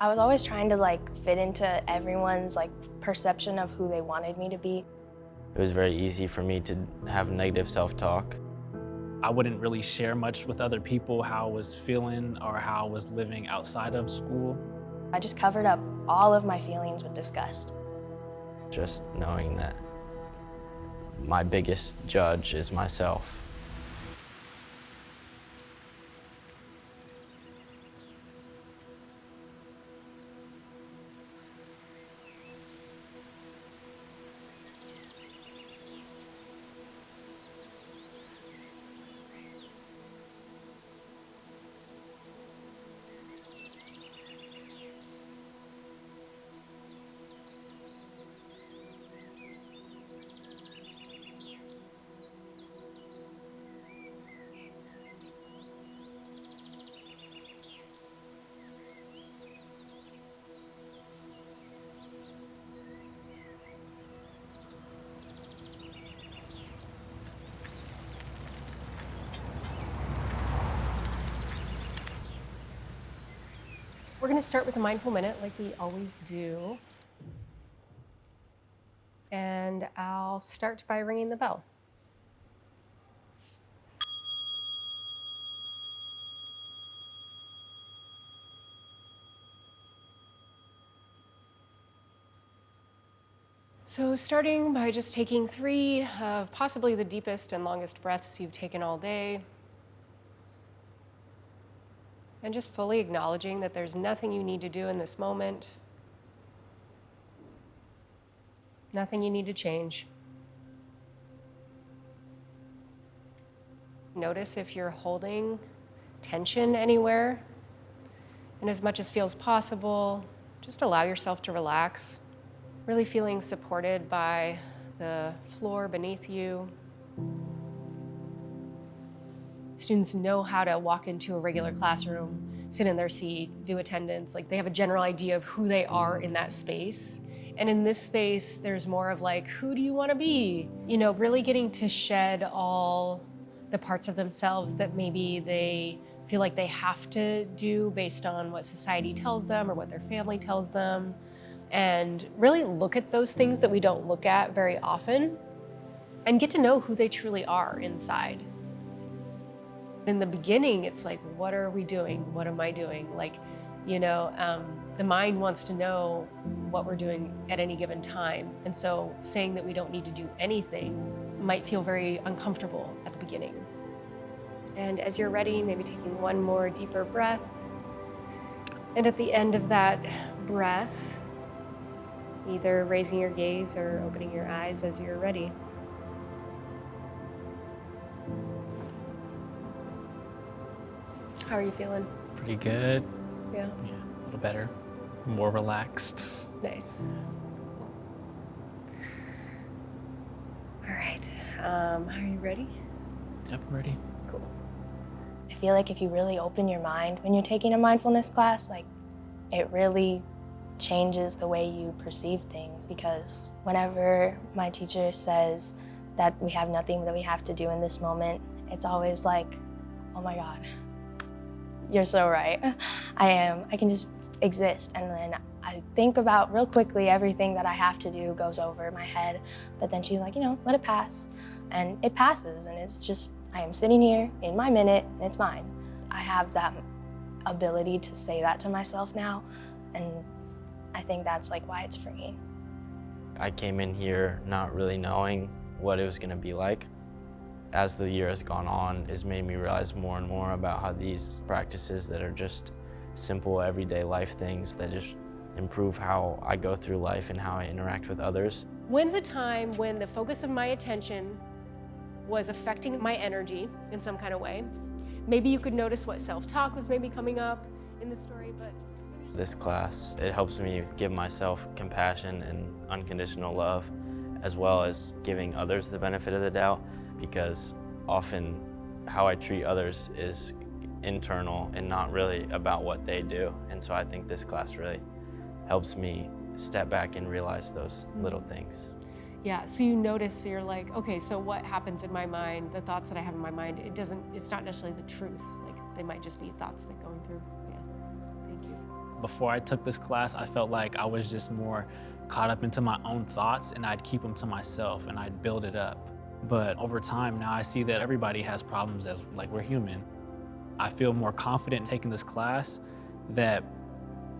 I was always trying to fit into everyone's perception of who they wanted me to be. It was very easy for me to have negative self-talk. I wouldn't really share much with other people how I was feeling or how I was living outside of school. I just covered up all of my feelings with disgust. Just knowing that my biggest judge is myself. We're going to start with a mindful minute like we always do. And I'll start by ringing the bell. So starting by just taking 3 of possibly the deepest and longest breaths you've taken all day. And just fully acknowledging that there's nothing you need to do in this moment. Nothing you need to change. Notice if you're holding tension anywhere. And as much as feels possible, just allow yourself to relax. Really feeling supported by the floor beneath you. Students know how to walk into a regular classroom, sit in their seat, do attendance. They have a general idea of who they are in that space. And in this space, there's more of who do you want to be? Really getting to shed all the parts of themselves that maybe they feel like they have to do based on what society tells them or what their family tells them. And really look at those things that we don't look at very often and get to know who they truly are inside. In the beginning, it's what are we doing? What am I doing? The mind wants to know what we're doing at any given time. And so saying that we don't need to do anything might feel very uncomfortable at the beginning. And as you're ready, maybe taking one more deeper breath. And at the end of that breath, either raising your gaze or opening your eyes as you're ready. How are you feeling? Pretty good. Yeah. Yeah, a little better, more relaxed. Nice. All right. Are you ready? Yep, ready. Cool. I feel like if you really open your mind when you're taking a mindfulness class, it really changes the way you perceive things, because whenever my teacher says that we have nothing that we have to do in this moment, it's always oh my God, you're so right. I can just exist. And then I think about real quickly everything that I have to do goes over my head. But then she's like, let it pass. And it passes. And it's just, I am sitting here in my minute and it's mine. I have that ability to say that to myself now. And I think that's why it's freeing. I came in here not really knowing what it was going to be like. As the year has gone on, it's made me realize more and more about how these practices that are just simple everyday life things that just improve how I go through life and how I interact with others. When's a time when the focus of my attention was affecting my energy in some kind of way? Maybe you could notice what self-talk was maybe coming up in the story, but... This class, it helps me give myself compassion and unconditional love, as well as giving others the benefit of the doubt, because often how I treat others is internal and not really about what they do. And so I think this class really helps me step back and realize those little things. Yeah, so you notice, you're okay, so what happens in my mind, the thoughts that I have in my mind, it's not necessarily the truth. They might just be thoughts that are going through. Yeah, thank you. Before I took this class, I felt like I was just more caught up into my own thoughts, and I'd keep them to myself and I'd build it up. But over time now I see that everybody has problems, as like we're human. I feel more confident taking this class that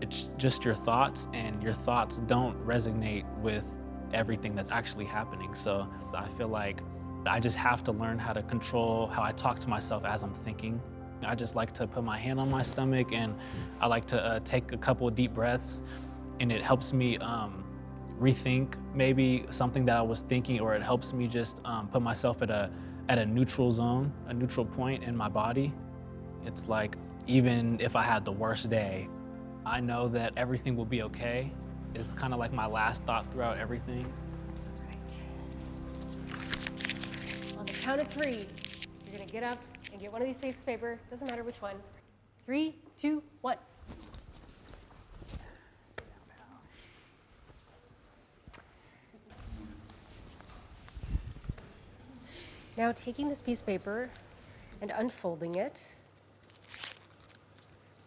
it's just your thoughts, and your thoughts don't resonate with everything that's actually happening. So I feel like I just have to learn how to control how I talk to myself as I'm thinking. I just like to put my hand on my stomach, and I like to take a couple of deep breaths, and it helps me rethink maybe something that I was thinking, or it helps me just put myself at a neutral zone, a neutral point in my body. It's like, even if I had the worst day, I know that everything will be okay. It's kind of like my last thought throughout everything. Right. On the count of 3, you're gonna get up and get one of these pieces of paper, doesn't matter which one. 3, 2, 1. Now taking this piece of paper and unfolding it,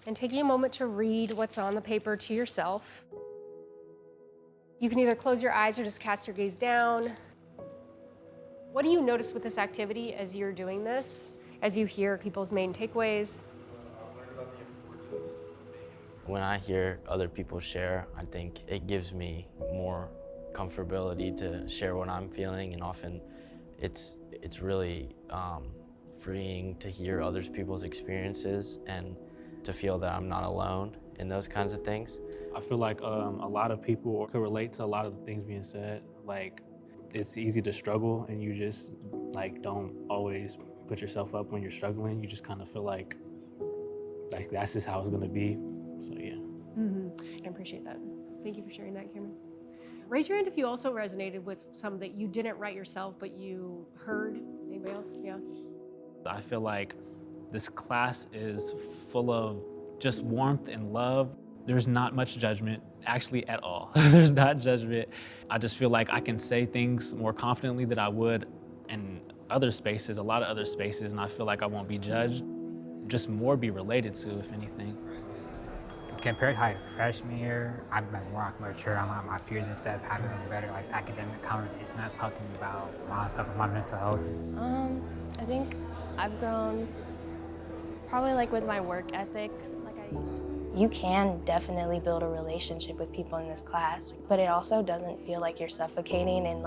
and taking a moment to read what's on the paper to yourself. You can either close your eyes or just cast your gaze down. What do you notice with this activity as you're doing this, as you hear people's main takeaways? When I hear other people share, I think it gives me more comfortability to share what I'm feeling, and often it's really freeing to hear other people's experiences and to feel that I'm not alone in those kinds of things. I feel like a lot of people could relate to a lot of the things being said. Like, it's easy to struggle, and you just like don't always put yourself up when you're struggling. You just kind of feel like that's just how it's gonna be. So yeah. I appreciate that. Thank you for sharing that, Cameron. Raise your hand if you also resonated with some that you didn't write yourself, but you heard. Anybody else? Yeah. I feel like this class is full of just warmth and love. There's not much judgment, actually, at all. There's not judgment. I just feel like I can say things more confidently than I would in other spaces, a lot of other spaces, and I feel like I won't be judged, just more be related to, if anything. Compared to freshman year, I've been more mature. A lot of my peers and stuff having a better academic conversation, not talking about my stuff with my mental health. I think I've grown probably with my work ethic like I used to. You can definitely build a relationship with people in this class, but it also doesn't feel like you're suffocating in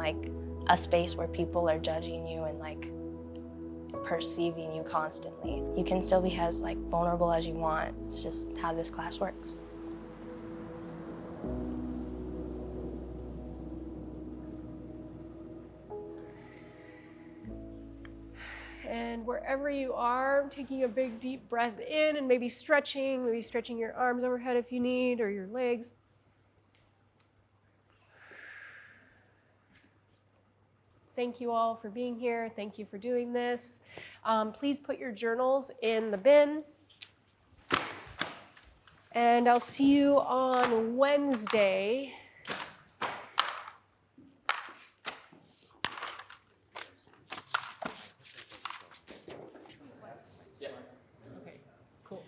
a space where people are judging you and perceiving you constantly. You can still be as vulnerable as you want. It's just how this class works. And wherever you are, taking a big deep breath in and maybe stretching your arms overhead if you need, or your legs. Thank you all for being here. Thank you for doing this. Please put your journals in the bin. And I'll see you on Wednesday. Okay, cool.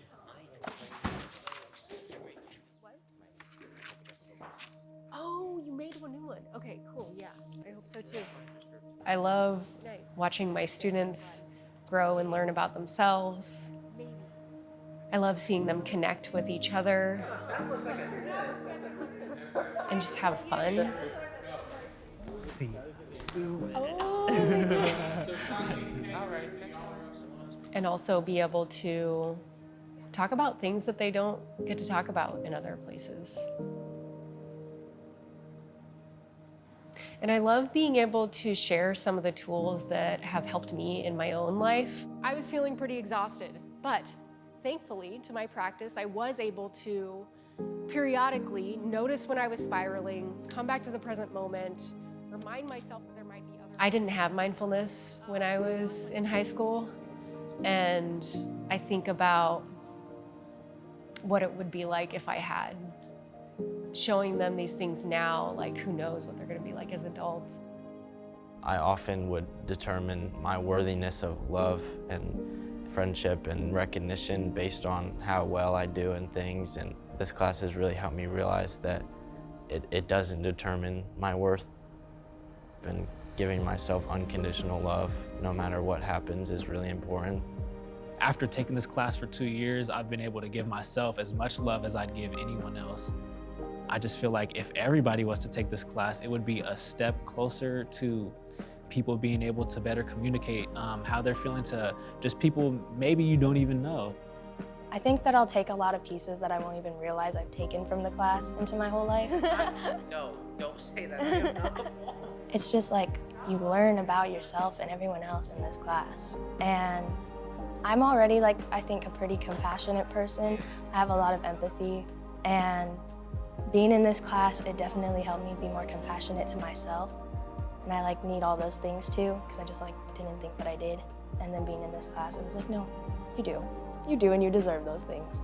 What? Oh, you made a new one. Okay, cool, yeah. I hope so too. I love watching my students grow and learn about themselves. I love seeing them connect with each other and just have fun. And also be able to talk about things that they don't get to talk about in other places. And I love being able to share some of the tools that have helped me in my own life. I was feeling pretty exhausted, but thankfully to my practice, I was able to periodically notice when I was spiraling, come back to the present moment, remind myself that there might be other. I didn't have mindfulness when I was in high school, and I think about what it would be like if I had. Showing them these things now, who knows what they're gonna be like as adults. I often would determine my worthiness of love and friendship and recognition based on how well I do in things, and this class has really helped me realize that it doesn't determine my worth, and giving myself unconditional love no matter what happens is really important. After taking this class for 2 years, I've been able to give myself as much love as I'd give anyone else. I just feel like if everybody was to take this class, it would be a step closer to people being able to better communicate how they're feeling to just people maybe you don't even know. I think that I'll take a lot of pieces that I won't even realize I've taken from the class into my whole life. No, don't say that. It's just like you learn about yourself and everyone else in this class. And I'm already I think a pretty compassionate person. I have a lot of empathy, and being in this class, it definitely helped me be more compassionate to myself. And I need all those things too, because I just didn't think that I did. And then being in this class, it was like, no, you do. You do, and you deserve those things.